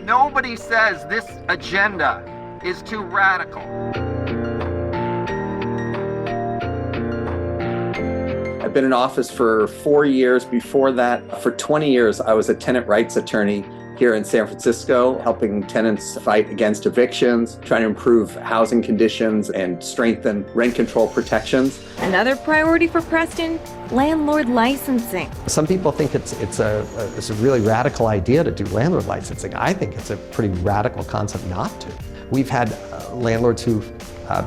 Nobody says this agenda is too radical. I've been in office for 4 years. Before that, for 20 years, I was a tenant rights attorney here in San Francisco, helping tenants fight against evictions, trying to improve housing conditions and strengthen rent control protections. Another priority for Preston, landlord licensing. Some people think it's a really radical idea to do landlord licensing. I think it's a pretty radical concept not to. We've had landlords who've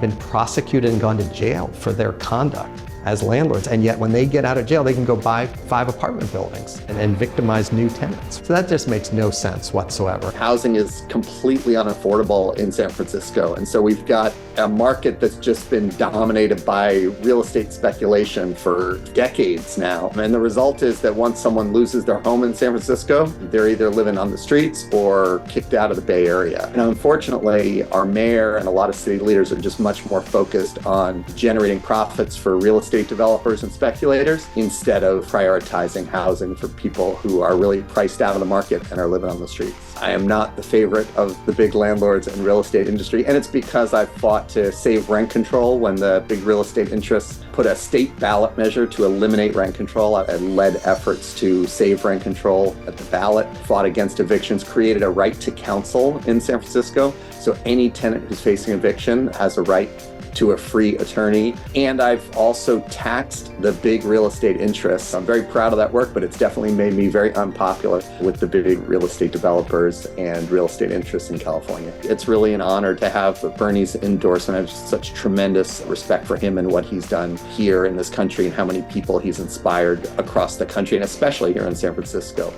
been prosecuted and gone to jail for their conduct as landlords, and yet when they get out of jail, they can go buy 5 apartment buildings and victimize new tenants. So that just makes no sense whatsoever. Housing is completely unaffordable in San Francisco, and so we've got a market that's just been dominated by real estate speculation for decades now. And the result is that once someone loses their home in San Francisco, they're either living on the streets or kicked out of the Bay Area. And unfortunately, our mayor and a lot of city leaders are just much more focused on generating profits for real estate developers and speculators instead of prioritizing housing for people who are really priced out of the market and are living on the streets. I am not the favorite of the big landlords and real estate industry, and it's because I've fought to save rent control when the big real estate interests put a state ballot measure to eliminate rent control. I led efforts to save rent control at the ballot, fought against evictions, created a right to counsel in San Francisco. So any tenant who's facing eviction has a right to a free attorney. And I've also taxed the big real estate interests. I'm very proud of that work, but it's definitely made me very unpopular with the big real estate developers and real estate interests in California. It's really an honor to have Bernie's endorsement. I have such tremendous respect for him and what he's done here in this country and how many people he's inspired across the country, and especially here in San Francisco.